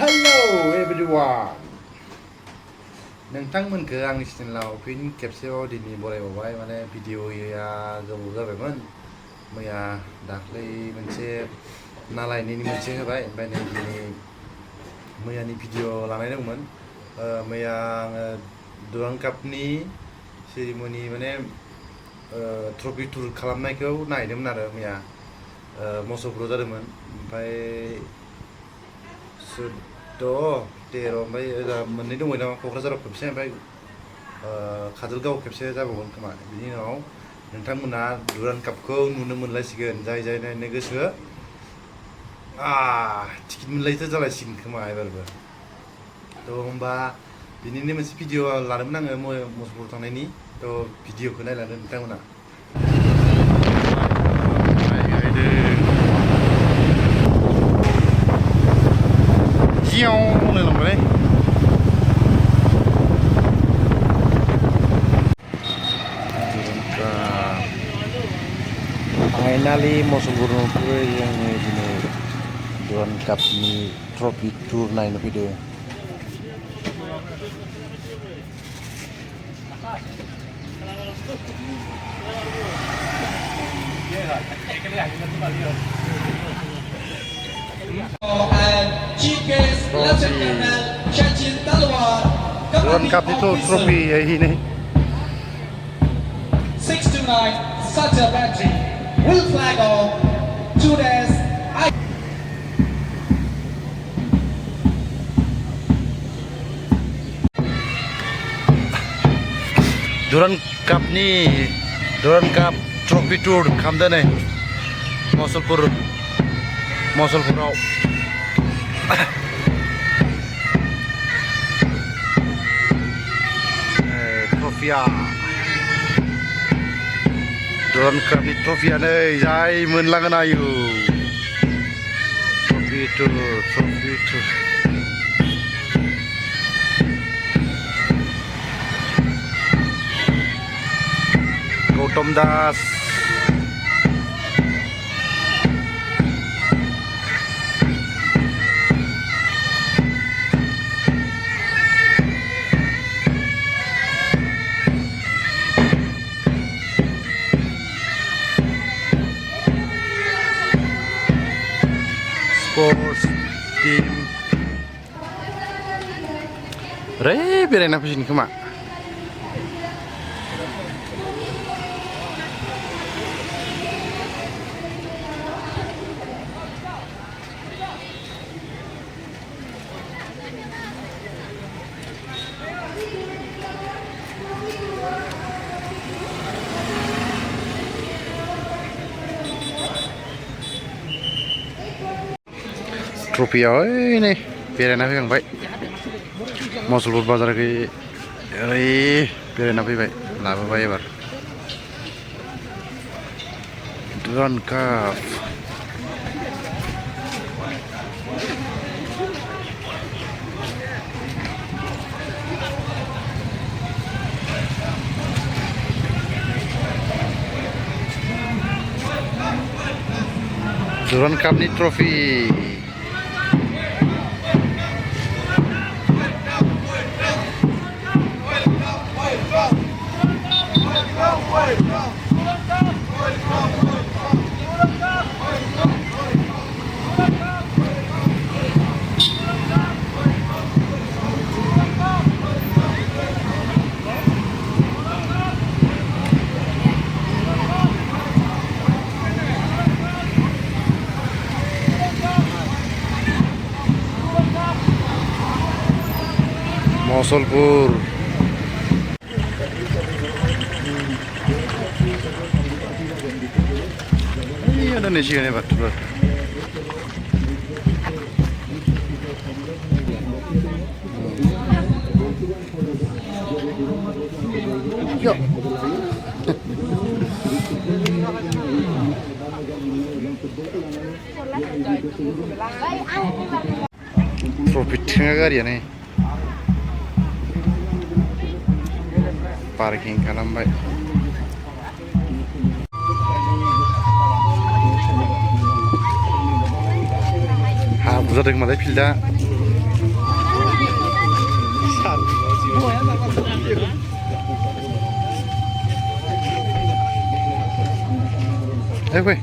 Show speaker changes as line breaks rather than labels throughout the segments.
Hello everyone नोंथांमोनखौ आंनि चेनेलाव fin खेबसेबाव दिनै बरायबावबाय माने भिडिअआ गोबाव जाबायमोन मैया दाख्लै मोनसे नालायनायनि मोनसे होबाय ओमफ्राय नै दिनै मैयानि भिडिअ लानाय दंमोन मैया आङो दुरान कापनि सेरिमनि माने ट्रफि टुर खालामनायखौ नायदोंमोन आरो मैया मसलपुराव जादोंमोन ओमफ्राय 13 ओमफ्राय मोननै दंबाय नामा क'क्राझाराव खेबसे ओमफ्राय काजलगाव खेबसे जाबावगोन खोमा बिनि उनाव नोंथांमोना दुरान कापखौ नुनो मोनलायसिगोन जाय नायनो गोसो टिकेट मोनलायथ' जालायसिगोन खोमा एबारबो थ' होमबा बिनिनो मोनसे भिडिअ लादोंमोन आङो मसलपुराव थांनायनि थ' भिडिअखौ नायलांदो नोंथांमोना फाइनालि मसलपुरनिफ्राय जोङो दिनै दुरान कापनि ट्रफि टुर नायनो फैदों दुरान कापनि trophy ini
629 Sata Battery will flag off 2 days.
दुरान काप ट्रफि टुर खालामदों नै मसलपुराव ट्रफिया दुरान कापनि ट्रफिया नै जाय मोनलांगोन आयु ट्रफि टुर गौतम दास स्पर्ट्स टीम बेरायना फैसिगोन खोमा ट्रफिया नै बेरायना फैखांबाय मसलपुर बाजारखै ओरै बेरायना फैबाय लाबोबाय एबार दुरान काप दुरान कापनि trophy Masalpur ada nih sih ini Pak. Yuk. Profit nggak ya nih? Parking kanan baik. Buza dengan malah pilih fue.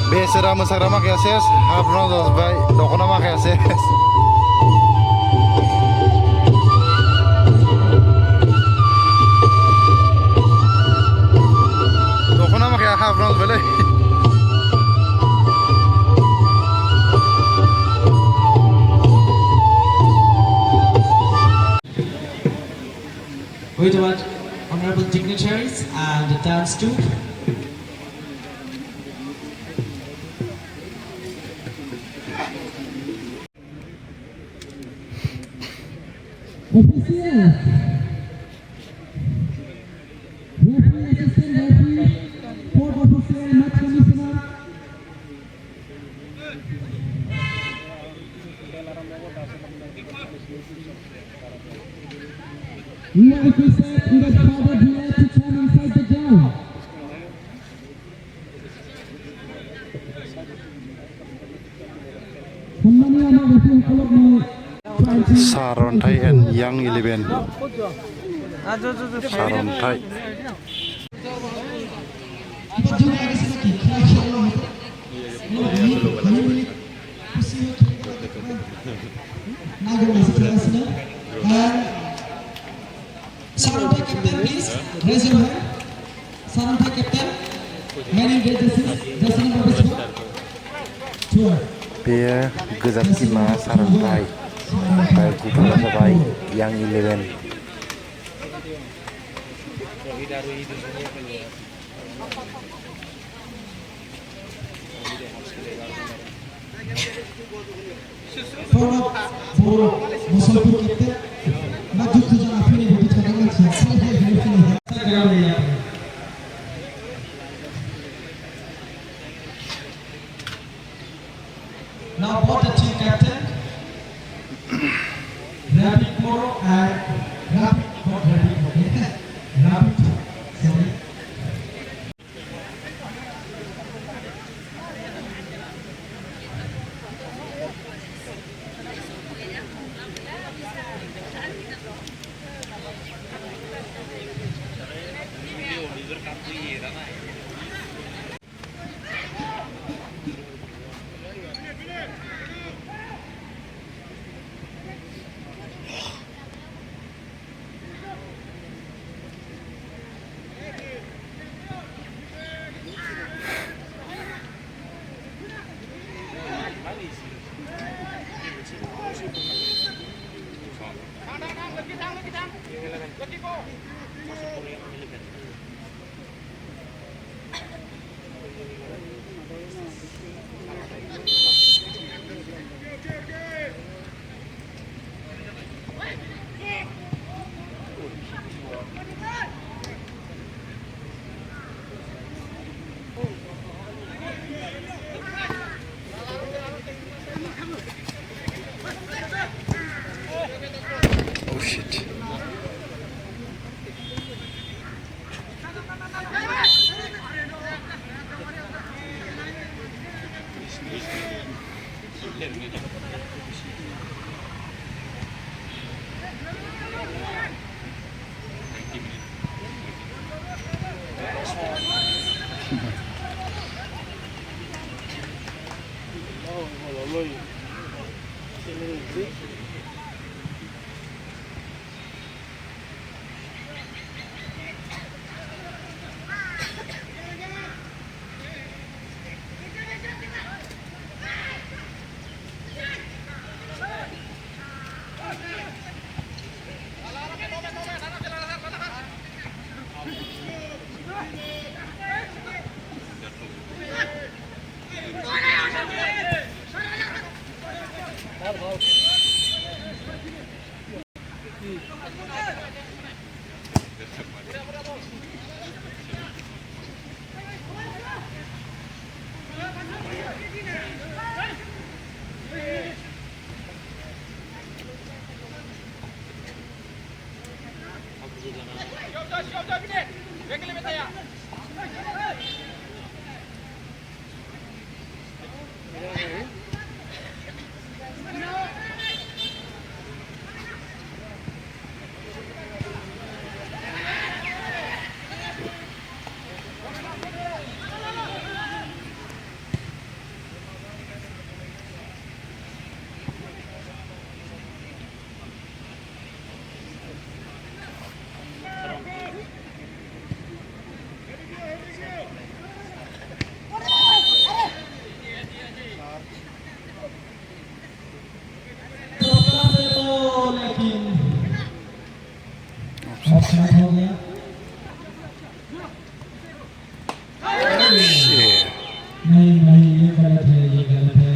Besera mosaग्रा माखाया सेस हाफ्राव जाजोब्बाय दख'ना माखाया सेस दख'ना माखाया हाफ्राव जाजोब्बायलै
Wait a minute, honorable dignitaries and the dance troupe. Official. Referee assistant referee, court official, match commissioner. You are requested in the crowded here to come inside the ground. सम्मानीय अमागति সকলক
सारन्थाइ एन्ड यां 11 सारन्थाइ
Saranta captain please raise your hand. Saranta captain man in red jersey number 2.
बेयो गोजामसिमा सारन्थाइ ओमफ्राय गुबुना जाबाय यां 11
Boro Musalpur captain maju ke jalan ini berbicara dengan siapa. Now both the team captain, Rapid Moro and Rapid, not Rapid, okay? Rapid, sorry.
Oh shit.
लेकिन offside हो गया।
Shit.
नहीं ये गलत है, ये गलत है।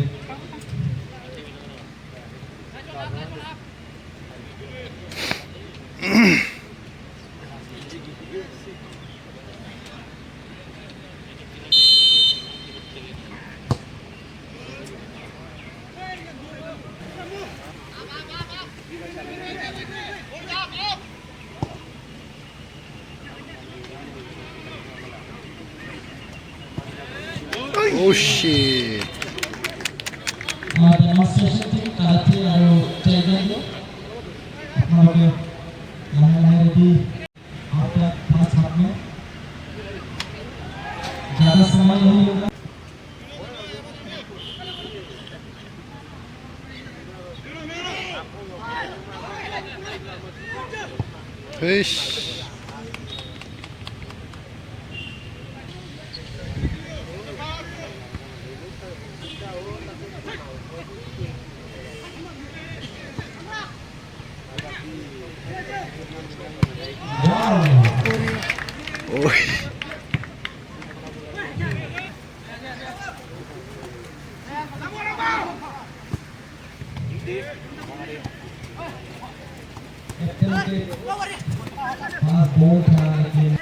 Oh shit.
डेमोन्स्ट्रेशन टीम कराते और चलेंगे अपने लाहे रेडी आपके पास हाथ में ज़्यादा समय नहीं होगा।
Fish. Oh.
हाँ बहुत था लेकिन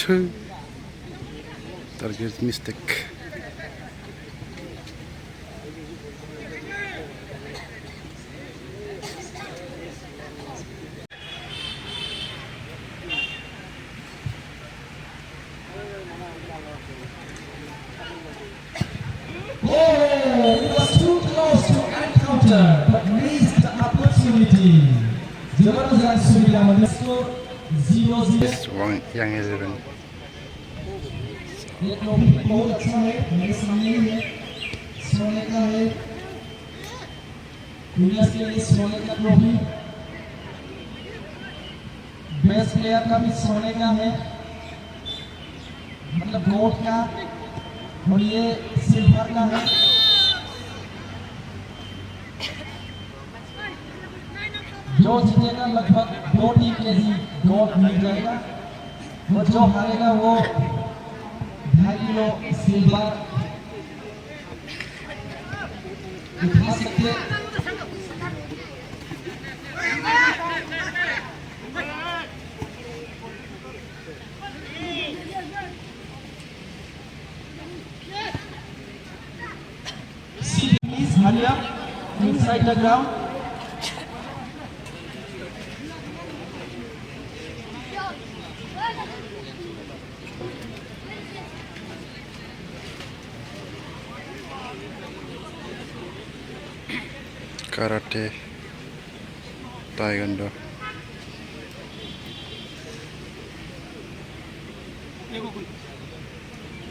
Two. Target mistake.
it was too close to encounter but missed the opportunity. जबरदस्त सुविधा मतलब स्कोर 0-0।
This one young 11.
ये ट्रॉफी बहुत अच्छा है, मेरे सामने ही है, सोने का है, दुनिया के लिए सोने का ट्रॉफी, बेस्ट प्लेयर का भी सोने का है, मतलब गोल्ड का, और ये सिल्वर का है। जो जीतेगा लगभग 2 टीम के ही गोल्ड मिल जाएगा, और जो हारेगा वो 2.5 किलो सिल्वर उठा सकते हैं। Please hurry up inside the ground.
Karate, Taekwondo.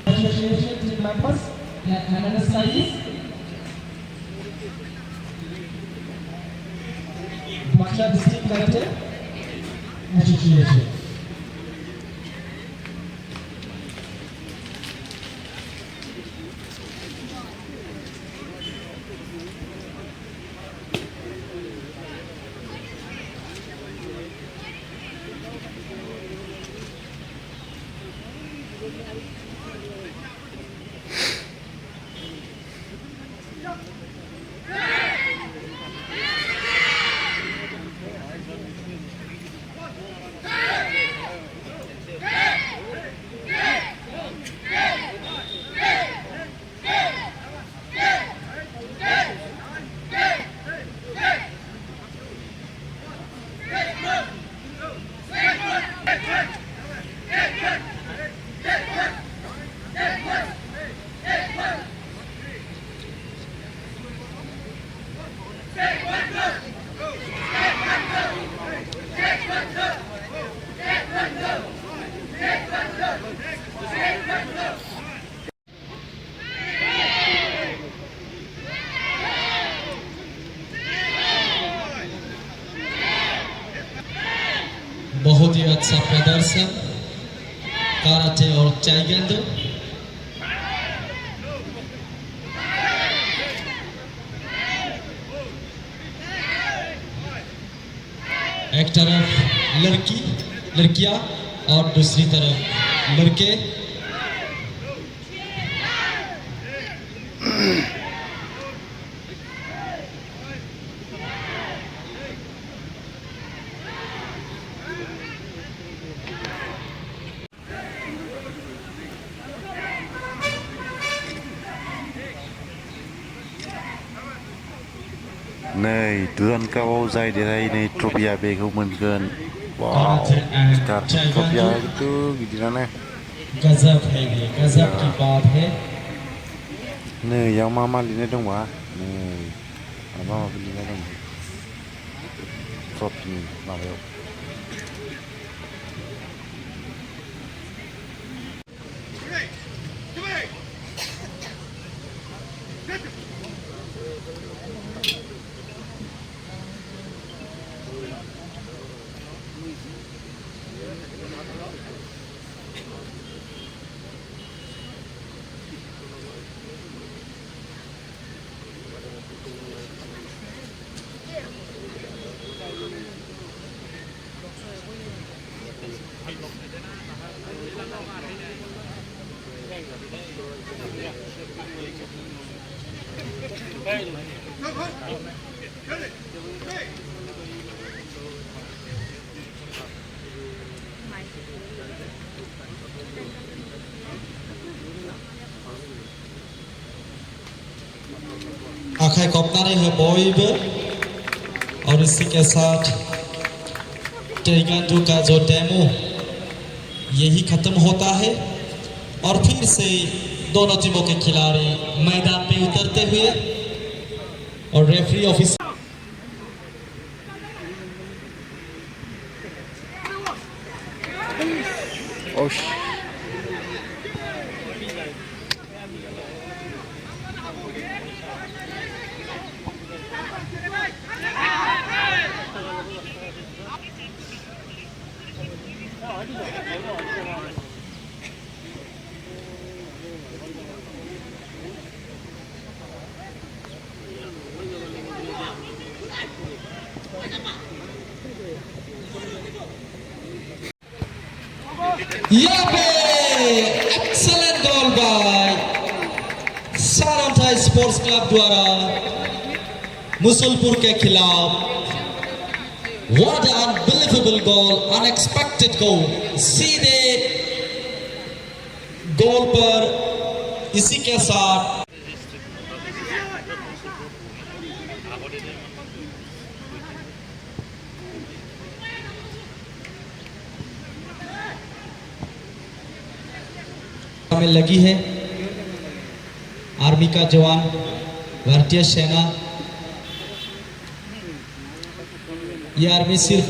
Association team members and NSIs, Baksha District Karate Association. बहुत ही अच्छा प्रदर्शन कराटे और ताइक्वांडो। एक तरफ लड़कियां और दूसरी तरफ लड़के।
Nei, tuan kau zai derai nei tropia bego mengen. Wow, start tropia itu gimana?
गजब है ये, गजब की बात है।
Nei, yang mama line dong wah. Nei, apa mama line dong? Tropi mama yo.
आंखें कपनारे हैं बॉयबे और इसी के साथ ताइक्वांडो का जो डेमो यही खत्म होता है और फिर से दोनों टीमों के खिलाड़ी मैदान पे उतरते हुए और रेफरी ऑफिस यहाँ पे excellent goal by Sarangthai sports club द्वारा मुसलपुर के खिलाफ। What an unbelievable goal, unexpected goal, सीधे गोल पर इसी के साथ में लगी है आर्मी का जवान, भारतीय सेना। ये आर्मी सिर्फ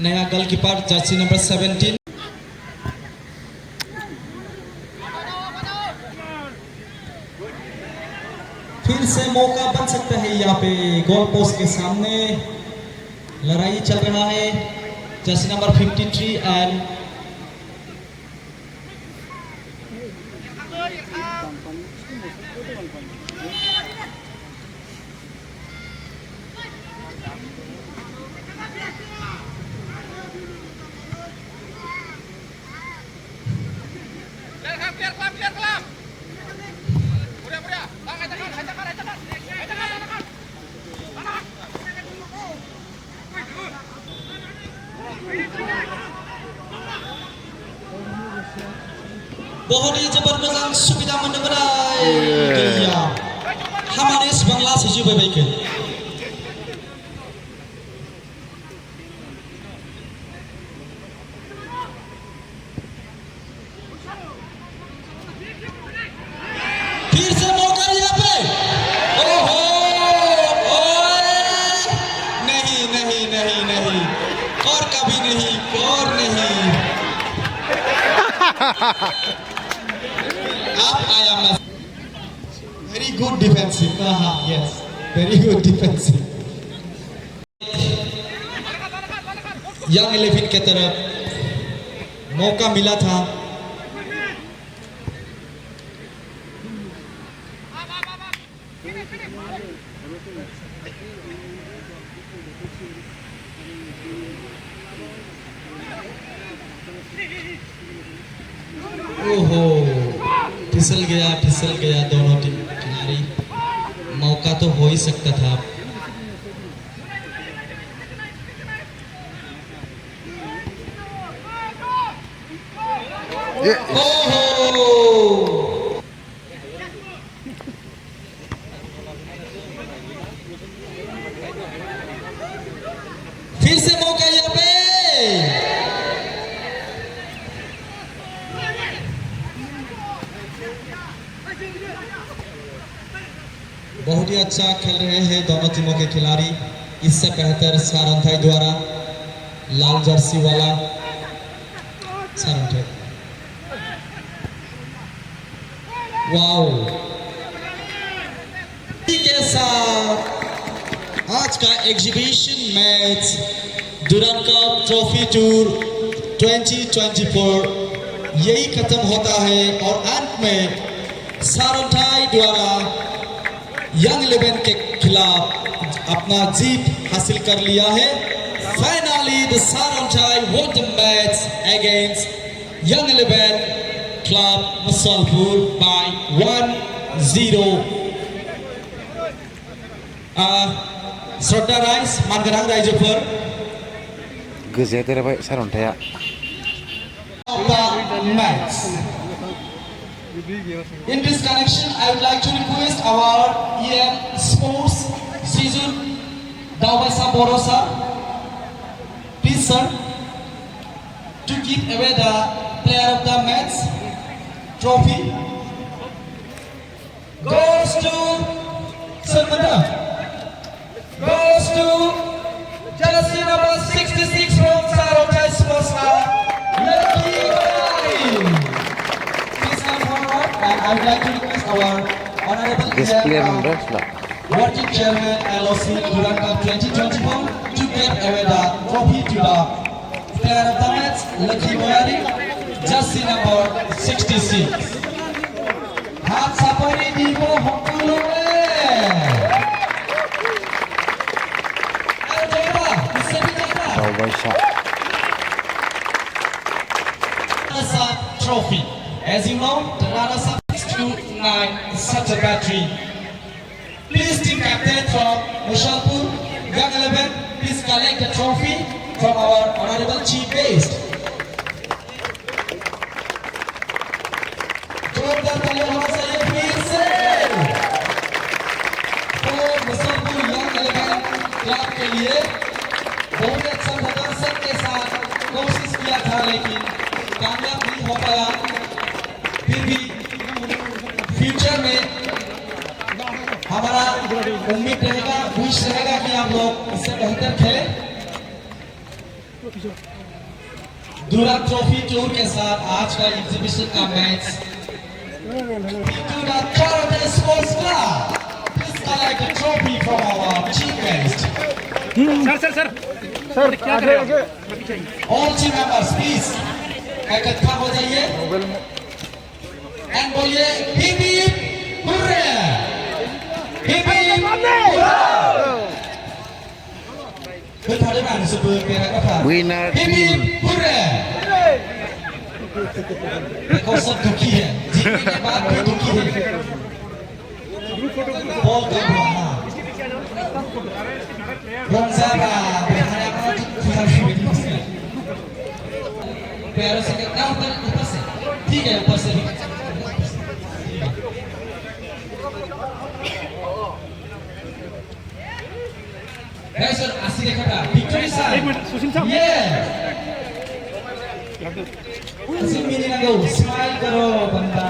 नया गोलकीपर जर्सी नंबर 17। फिर से मौका बन सकता है यहाँ पे गोल पोस्ट के सामने। लड़ाई चल रहा है जर्सी नंबर 53 एंड बहुत ही जबरदस्त सुविधा मनोबराय गया हमारे इस बंगला से जी भाई के फिर से मौका यहाँ पे। ओहो नहीं नहीं नहीं नहीं और कभी नहीं और नहीं। Very good defensive. Yes, very good defensive. Young 11 के तरफ मौका मिला था। ओहो फिसल गया दोनों टीम खिलाड़ी। मौका तो हो ही सकता था। ओहो फिर से मौका यहाँ पे। बहुत ही अच्छा खेल रहे हैं दोनों टीमों के खिलाड़ी। इससे बेहतर सारंथाई द्वारा लाल जर्सी वाला सारंथाई। वाओ के साथ आज का exhibition match Durand cup trophy tour 2024 यही खत्म होता है और अंत में सारंथाई द्वारा यंग 11 के खिलाफ अपना जीत हासिल कर लिया है। Finally the Saranthai won the match against Young 11 Club Musalpur by 1-0. Shraddha rice मानगोनां रायजोफोर
गोजोया देरहाबाय सारन्थाया।
match. In this connection, I would like to request our EM Sports Srijun Dawaisa Borosa, please sir, to give away the player of the match trophy. Goes to Salmanda. Goes to jersey number 66 from Sarotai Sports Club. Lucky Guy. Please come forward, and I would like to request our honorable working chairman LOC Durand Cup 2024 to give away the trophy to the player of the match, Lucky Boyari, jersey number 66. हाथ सापरी दीपो हक्कुलो trophy. As you know, the Rana Sub 629 is such a battery. Please, team captain from Mushalpur, Young 11, please collect the trophy from our honorable chief guest. जोरदार तालियां होना चाहिए फिर से तो Musalpur young 11 club के लिए बहुत अच्छा प्रदर्शन के साथ कोशिश किया था लेकिन कामयाब नहीं हो पाया। फिर भी फ्यूचर में हमारा उम्मीद रहेगा, विश रहेगा कि आप लोग इससे बेहतर खेलें। दुरान ट्रॉफी टूर के साथ आज का एग्जीबिशन का match sports club please collect the trophy from our chief guest.
Sir आगे
All team members please इकट्ठा हो जाइए and बोलिए hip hip hurray hip hip हुर्रेเพื่อนทำได้บ้างสุดเบอร์เป็นอะไรก็ผ่าน
Winner
ฮิปฮิป
team
หุรเร่เขาसब दुखी है जीतने के बाद भी दुखी है बहुत दुख हुआ Gonzaga berharap kita sudah di sini पैरों से कितना ऊपर से ठीक है ऊपर से भी है सर आशी देखा था विक्टोरी सर
एक मिनट सुशील साहब
ये आशी मिलने लगे स्माइल करो बंदा